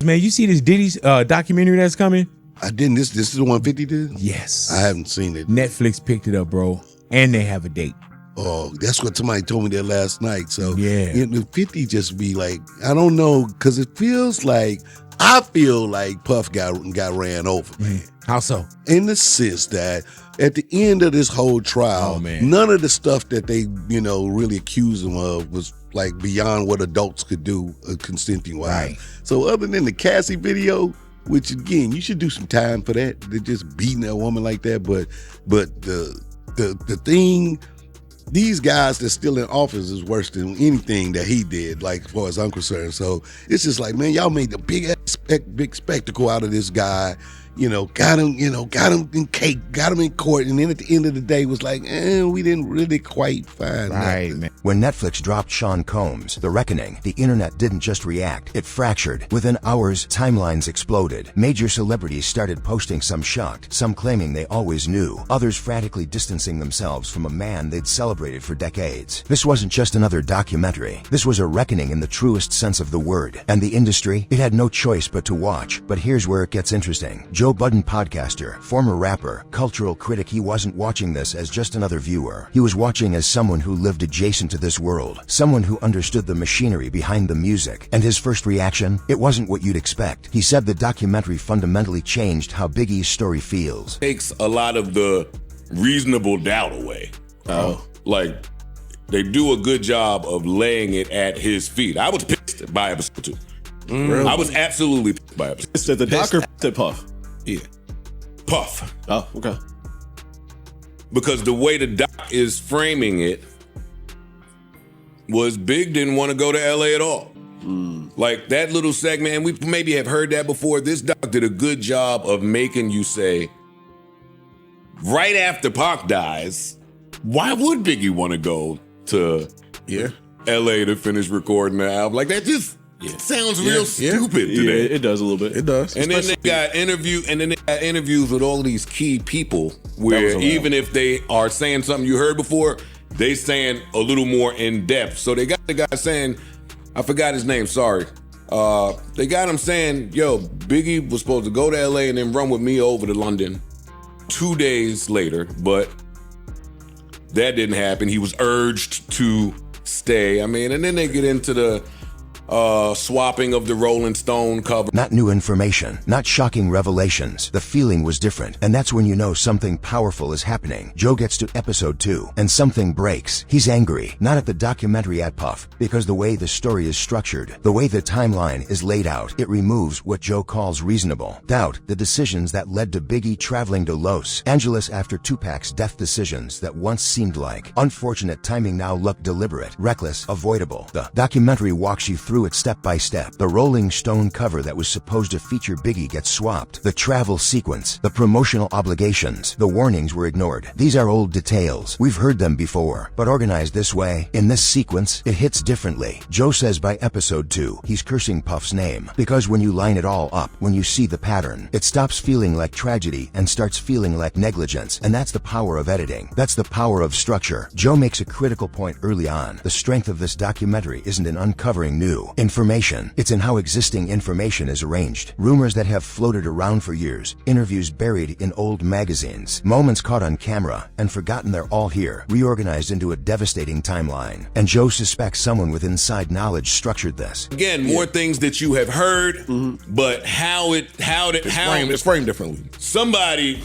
Man, you see this Diddy's documentary that's coming? I didn't. This is the 150 did? Yes. I haven't seen it. Netflix picked it up, bro. And they have a date. Oh, that's what somebody told me that last night. So yeah, the 50 just be like, I don't know, because it feels like, I feel like Puff got ran over, man. How so? In the sense that at the end of this whole trial, none of the stuff that they, really accused him of was like beyond what adults could do consenting wise. Right. So other than the Cassie video, which again, you should do some time for that. They're just beating a woman like that. But the thing, these guys that's still in office is worse than anything that he did, like as far as I'm concerned. So it's just like, man, y'all made a big spectacle out of this guy. Got him in cake, got him in court, and then at the end of the day was like, we didn't really quite find nothing. Man. When Netflix dropped Sean Combs' The Reckoning, the internet didn't just react, it fractured. Within hours, timelines exploded. Major celebrities started posting, some shocked, some claiming they always knew, others frantically distancing themselves from a man they'd celebrated for decades. This wasn't just another documentary. This was a reckoning in the truest sense of the word. And the industry, it had no choice but to watch. But here's where it gets interesting. Joe Budden, podcaster, former rapper, cultural critic, he wasn't watching this as just another viewer. He was watching as someone who lived adjacent to this world, someone who understood the machinery behind the music. And his first reaction, it wasn't what you'd expect. He said the documentary fundamentally changed how Biggie's story feels. Takes a lot of the reasonable doubt away. Like, they do a good job of laying it at his feet. I was pissed by episode 2. Really? I was absolutely pissed by episode 2. Said the doc or said Puff? Yeah. Puff. Oh, okay. Because the way the doc is framing it was Big didn't want to go to LA at all. Like that little segment, and we maybe have heard that before. This doc did a good job of making you say, right after Pac dies, why would Biggie want to go to LA to finish recording the album? Like that just sounds real stupid today. Yeah, it does a little bit. It does. And then they got interviews with all these key people where even if they are saying something you heard before, they saying a little more in depth. So they got the guy saying, I forgot his name, sorry. They got him saying, yo, Biggie was supposed to go to LA and then run with me over to London 2 days later, but that didn't happen. He was urged to stay. I mean, and then they get into the swapping of the Rolling Stone cover. Not new information, not shocking revelations. The feeling was different, and that's when you know something powerful is happening. Joe gets to episode 2, and something breaks. He's angry, not at the documentary, at Puff, because the way the story is structured, the way the timeline is laid out, it removes what Joe calls reasonable doubt, the decisions that led to Biggie traveling to Los Angeles after Tupac's death, decisions that once seemed like unfortunate timing now look deliberate, reckless, avoidable. The documentary walks you through it step by step. The Rolling Stone cover that was supposed to feature Biggie gets swapped. The travel sequence, the promotional obligations, the warnings were ignored. These are old details. We've heard them before, but organized this way, in this sequence, it hits differently. Joe says by episode 2, he's cursing Puff's name, because when you line it all up, when you see the pattern, it stops feeling like tragedy and starts feeling like negligence. And that's the power of editing. That's the power of structure. Joe makes a critical point early on. The strength of this documentary isn't in uncovering new information. It's in how existing information is arranged. Rumors that have floated around for years, interviews buried in old magazines, moments caught on camera and forgotten, they're all here, reorganized into a devastating timeline. And Joe suspects someone with inside knowledge structured this. Again, more things that you have heard, but it's framed differently. Somebody,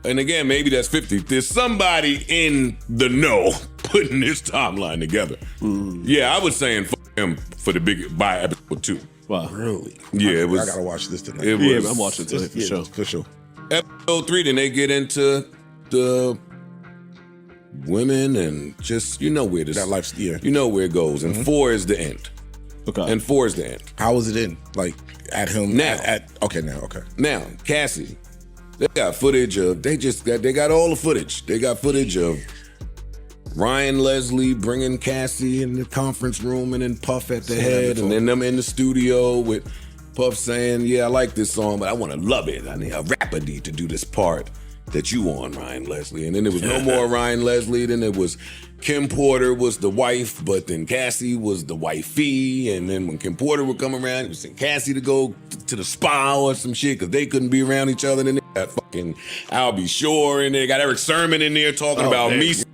and again, maybe that's 50, there's somebody in the know putting this timeline together. Yeah, I was saying him for the big by episode 2. Wow. Really? Yeah, it was. I gotta watch this tonight. I'm watching it today for sure. Episode 3, then they get into the women and just, you know where this, that life's, you know where it goes. And 4 is the end. Okay. And 4 is the end. How was it in? Like at him now? Okay. Now, Cassie, they got footage of. They got all the footage. They got footage of Ryan Leslie bringing Cassie in the conference room and then Puff at the head, and then them in the studio with Puff saying, yeah, I like this song, but I want to love it. I need a rapper to do this part. that you on, Ryan Leslie. And then there was no more Ryan Leslie. Then it was Kim Porter was the wife, but then Cassie was the wifey. And then when Kim Porter would come around, it was send Cassie to go to the spa or some shit because they couldn't be around each other. And then they got fucking Albie Shore in there. Got Eric Sermon in there talking about Misa.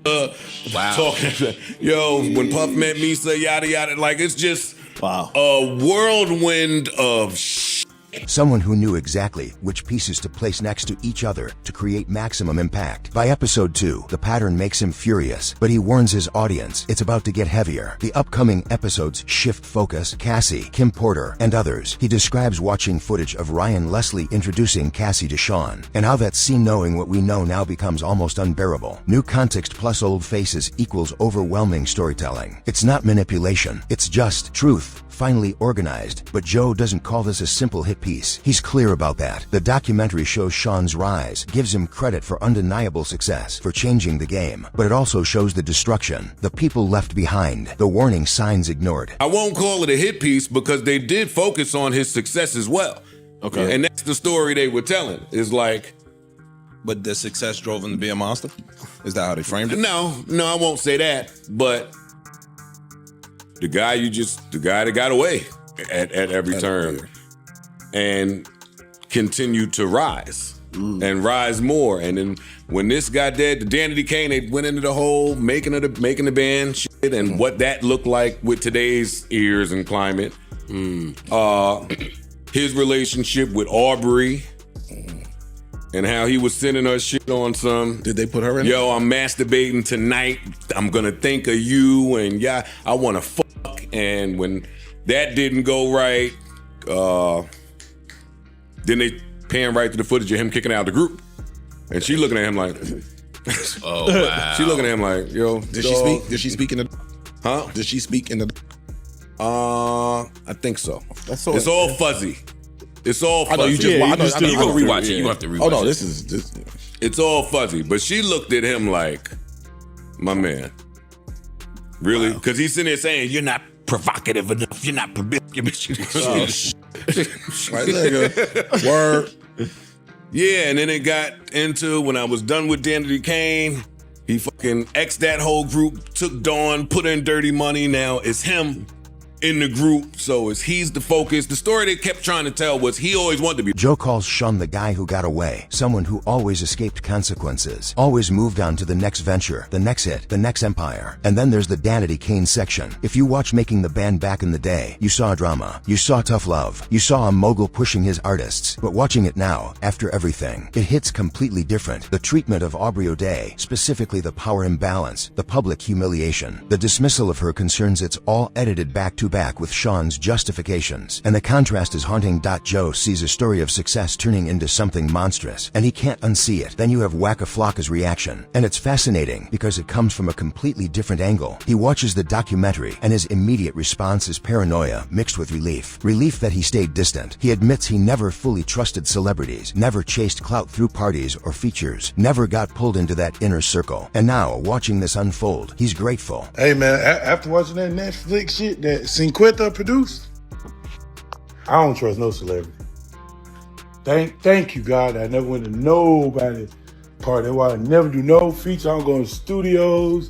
Wow. Talking, when Puff met Misa, yada, yada. Like, it's just a whirlwind of shit. Someone who knew exactly which pieces to place next to each other to create maximum impact. By episode 2, the pattern makes him furious, but he warns his audience it's about to get heavier. The upcoming episodes shift focus, Cassie, Kim Porter, and others. He describes watching footage of Ryan Leslie introducing Cassie to Sean, and how that scene knowing what we know now becomes almost unbearable. New context plus old faces equals overwhelming storytelling. It's not manipulation, it's just truth, finally organized. But Joe doesn't call this a simple hit piece. He's clear about that. The documentary shows Sean's rise, gives him credit for undeniable success, for changing the game, but it also shows the destruction, the people left behind, the warning signs ignored. I won't call it a hit piece because they did focus on his success as well. Okay. And that's the story they were telling. Is like, but the success drove him to be a monster? Is that how they framed it? No, I won't say that. But the guy that got away at every turn and continued to rise and rise more. And then when this got dead, the Diddy Kane, they went into the whole making the band shit and what that looked like with today's ears and climate. His relationship with Aubrey and how he was sending her shit on some. Did they put her in? Yo, I'm masturbating tonight. I'm gonna think of you, and yeah, I want to fuck. And when that didn't go right, then they pan right to the footage of him kicking out the group, and she looking at him like, oh wow. She looking at him like, yo, Did she speak? Did she speak in the? Huh? Did she speak in the? I think so. That's so it's all fuzzy. It's all fuzzy. I know you just. I know you you gonna rewatch it. You have to rewatch it. Oh no, this is. It's all fuzzy. But she looked at him like, my man, really? Because he's sitting there saying, you're not provocative enough. You're not promiscuous. Right there, word. Yeah, and then it got into when I was done with Diddy Kane. He fucking X'd that whole group, took Dawn, put in Dirty Money. Now it's him in the group, so he's the focus. The story they kept trying to tell was he always wanted to be. Joe calls Sean the guy who got away, someone who always escaped consequences, always moved on to the next venture, the next hit, the next empire. And then there's the Diddy Kane section. If you watch Making the Band back in the day, you saw drama, you saw tough love, you saw a mogul pushing his artists. But watching it now, after everything, it hits completely different. The treatment of Aubrey O'Day, specifically the power imbalance, the public humiliation, the dismissal of her concerns, it's all edited back to back with Sean's justifications. And the contrast is haunting. Joe sees a story of success turning into something monstrous, and he can't unsee it. Then you have Waka Flocka's reaction, and it's fascinating because it comes from a completely different angle. He watches the documentary, and his immediate response is paranoia mixed with relief. Relief that he stayed distant. He admits he never fully trusted celebrities, never chased clout through parties or features, never got pulled into that inner circle. And now, watching this unfold, he's grateful. Hey man, after watching that Netflix shit that Cinquetta produced, I don't trust no celebrity. Thank you, God. I never went to nobody's party. That's why I never do no feature. I don't go to studios.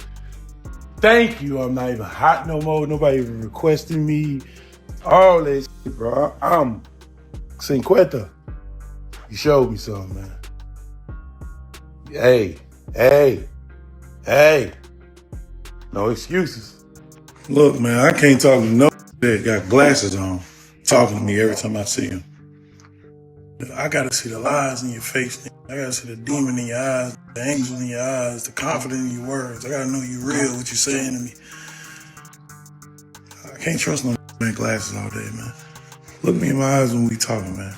Thank you. I'm not even hot no more. Nobody even requesting me. All that shit, bro. I'm Cinquetta. You showed me something, man. Hey. No excuses. Look, man, I can't talk to no that got glasses on talking to me every time I see him. I gotta see the lies in your face. I gotta see the demon in your eyes, the angel in your eyes, the confidence in your words. I gotta know you real, what you're saying to me. I can't trust no man glasses all day, man. Look me in my eyes when we talking, man.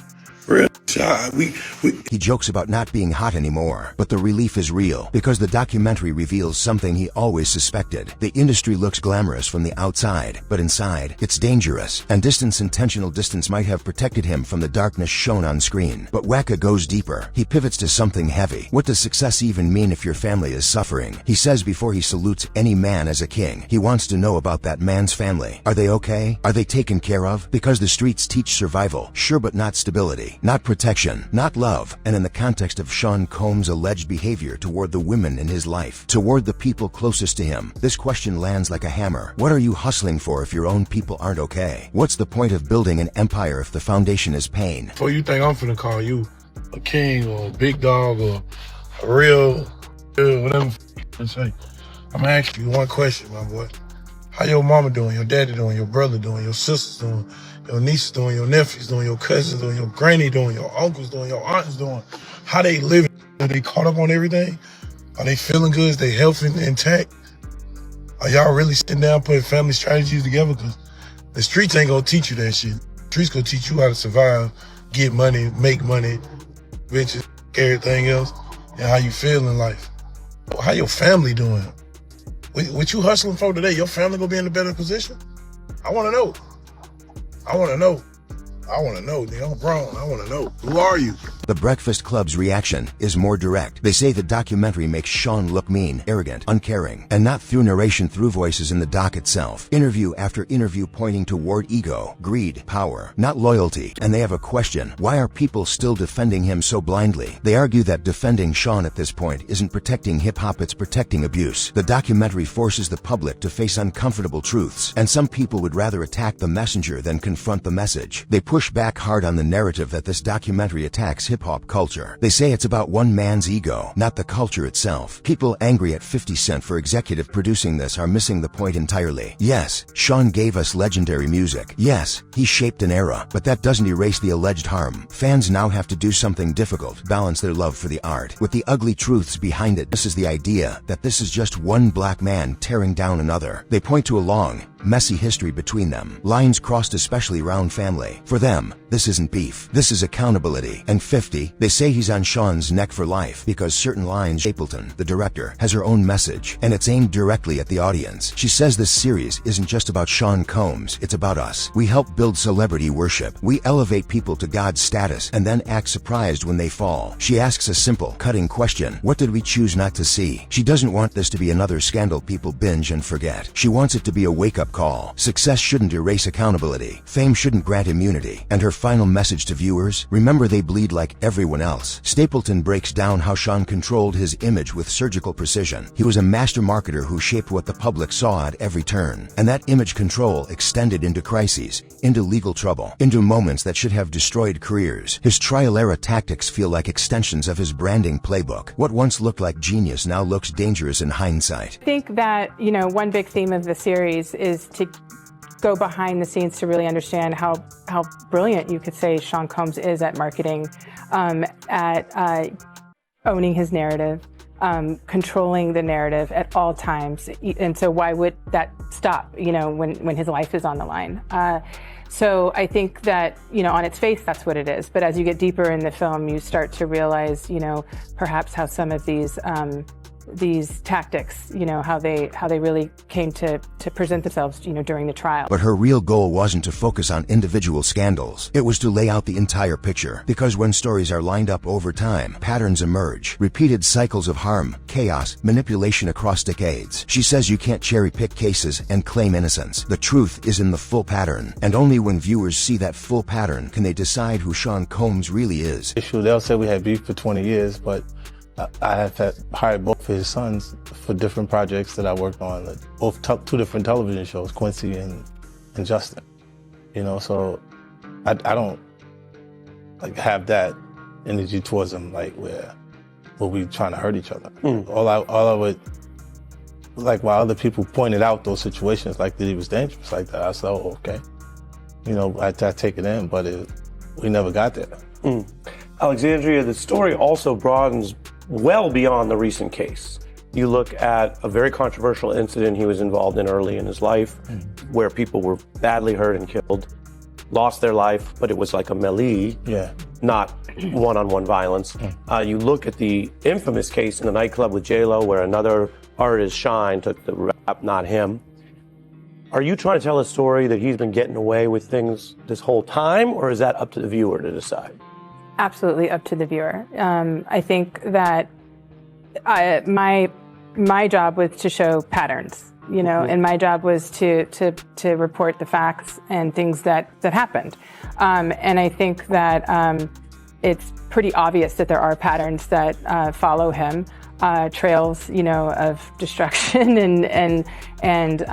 Real shot. He jokes about not being hot anymore, but the relief is real because the documentary reveals something he always suspected. The industry looks glamorous from the outside, but inside, it's dangerous. And intentional distance might have protected him from the darkness shown on screen. But Waka goes deeper. He pivots to something heavy. What does success even mean if your family is suffering? He says before he salutes any man as a king, he wants to know about that man's family. Are they okay? Are they taken care of? Because the streets teach survival, sure, but not stability, not protection. protection, not love, and in the context of Sean Combs' alleged behavior toward the women in his life, toward the people closest to him, this question lands like a hammer. What are you hustling for if your own people aren't okay? What's the point of building an empire if the foundation is pain? Before you think I'm finna call you a king or a big dog or a real, whatever you say, I'm gonna ask you one question, my boy. How your mama doing, your daddy doing, your brother doing, your sisters doing, your nieces doing, your nephews doing, your cousins doing, your granny doing, your uncles doing, your aunts doing? How they living? Are they caught up on everything? Are they feeling good? Is they healthy and intact? Are y'all really sitting down putting family strategies together? Because the streets ain't gonna teach you that shit. The streets gonna teach you how to survive, get money, make money, bitches, everything else, and how you feel in life. How your family doing? What you hustling for today? Your family gonna be in a better position? I wanna know. I wanna know. I want to know, nigga. I'm grown. I want to know. Who are you? The Breakfast Club's reaction is more direct. They say the documentary makes Sean look mean, arrogant, uncaring, and not through narration, through voices in the doc itself. Interview after interview pointing toward ego, greed, power, not loyalty. And they have a question. Why are people still defending him so blindly? They argue that defending Sean at this point isn't protecting hip-hop, it's protecting abuse. The documentary forces the public to face uncomfortable truths, and some people would rather attack the messenger than confront the message. They push back hard on the narrative that this documentary attacks hip-hop culture. They say it's about one man's ego, not the culture itself. People angry at 50 Cent for executive producing this are missing the point entirely. Yes, Sean gave us legendary music. Yes, he shaped an era, but that doesn't erase the alleged harm. Fans now have to do something difficult, balance their love for the art with the ugly truths behind it. This is the idea that this is just one black man tearing down another. They point to a long, messy history between them. Lines crossed, especially around family. For them, this isn't beef. This is accountability. And 50, they say he's on Sean's neck for life because certain lines. Stapleton, the director, has her own message, and it's aimed directly at the audience. She says this series isn't just about Sean Combs, it's about us. We help build celebrity worship. We elevate people to God's status and then act surprised when they fall. She asks a simple, cutting question. What did we choose not to see? She doesn't want this to be another scandal people binge and forget. She wants it to be a wake-up call. Success shouldn't erase accountability. Fame shouldn't grant immunity. And her final message to viewers, remember they bleed like everyone else. Stapleton breaks down how Sean controlled his image with surgical precision. He was a master marketer who shaped what the public saw at every turn. And that image control extended into crises, into legal trouble, into moments that should have destroyed careers. His trial-era tactics feel like extensions of his branding playbook. What once looked like genius now looks dangerous in hindsight. I think that, one big theme of the series is to go behind the scenes to really understand how brilliant you could say Sean Combs is at marketing, at owning his narrative, controlling the narrative at all times. And so why would that stop, when his life is on the line? So I think that, on its face, that's what it is. But as you get deeper in the film, you start to realize, perhaps how some of these tactics, how they really came to present themselves, during the trial. But her real goal wasn't to focus on individual scandals. It was to lay out the entire picture. Because when stories are lined up over time, patterns emerge. Repeated cycles of harm, chaos, manipulation across decades. She says you can't cherry-pick cases and claim innocence. The truth is in the full pattern. And only when viewers see that full pattern can they decide who Sean Combs really is. They'll say we had beef for 20 years, but I have hired both of his sons for different projects that I worked on, both two different television shows, Quincy and Justin. So I don't have that energy towards them, where we trying to hurt each other. All I would, while other people pointed out those situations, that he was dangerous like that, I said, oh, okay. I take it in, but we never got there. Alexandria, the story also broadens well beyond the recent case. You look at a very controversial incident he was involved in early in his life, where people were badly hurt and killed, lost their life, but it was like a melee, not one-on-one violence. You look at the infamous case in the nightclub with J-Lo, where another artist, Shine, took the rap, not him. Are you trying to tell a story that he's been getting away with things this whole time, or is that up to the viewer to decide? Absolutely up to the viewer. I think that my job was to show patterns, and my job was to report the facts and things that happened. And I think that it's pretty obvious that there are patterns that follow him, trails, of destruction and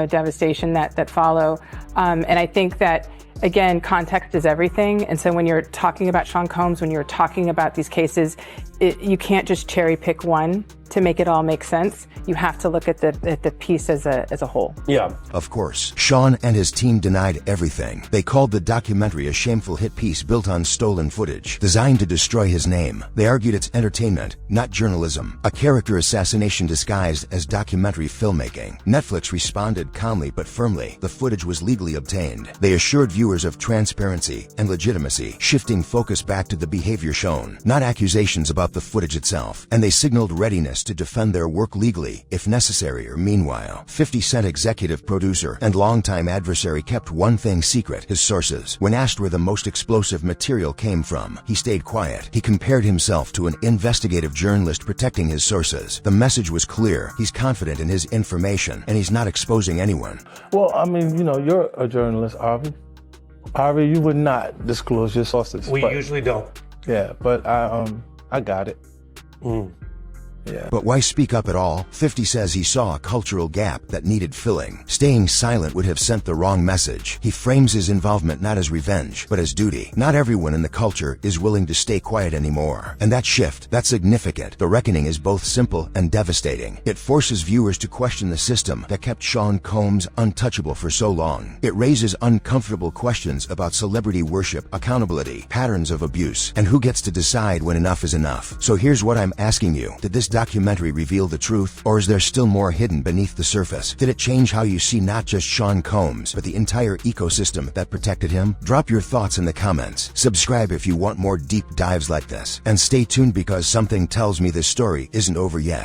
devastation that follow. And I think that, again, context is everything. And so when you're talking about Sean Combs, when you're talking about these cases, you can't just cherry pick one to make it all make sense. You have to look at the piece as a whole. Yeah. Of course, Sean and his team denied everything. They called the documentary a shameful hit piece built on stolen footage, designed to destroy his name. They argued it's entertainment, not journalism, a character assassination disguised as documentary filmmaking. Netflix responded calmly but firmly. The footage was legally obtained. They assured viewers of transparency and legitimacy, shifting focus back to the behavior shown, not accusations about the footage itself. And they signaled readiness to defend their work legally, if necessary. Or meanwhile, 50 Cent executive producer and longtime adversary kept one thing secret: his sources. When asked where the most explosive material came from, he stayed quiet. He compared himself to an investigative journalist protecting his sources. The message was clear: he's confident in his information, and he's not exposing anyone. Well, I mean, you're a journalist, Harvey. Harvey, you would not disclose your sources. We usually don't. Yeah, but I got it. Yeah. But why speak up at all? 50 says he saw a cultural gap that needed filling. Staying silent would have sent the wrong message. He frames his involvement not as revenge, but as duty. Not everyone in the culture is willing to stay quiet anymore. And that shift, that's significant. The reckoning is both simple and devastating. It forces viewers to question the system that kept Sean Combs untouchable for so long. It raises uncomfortable questions about celebrity worship, accountability, patterns of abuse, and who gets to decide when enough is enough. So here's what I'm asking you. Did this documentary reveal the truth, or is there still more hidden beneath the surface? Did it change how you see not just Sean Combs, but the entire ecosystem that protected him? Drop your thoughts in the comments. Subscribe if you want more deep dives like this. And stay tuned, because something tells me this story isn't over yet.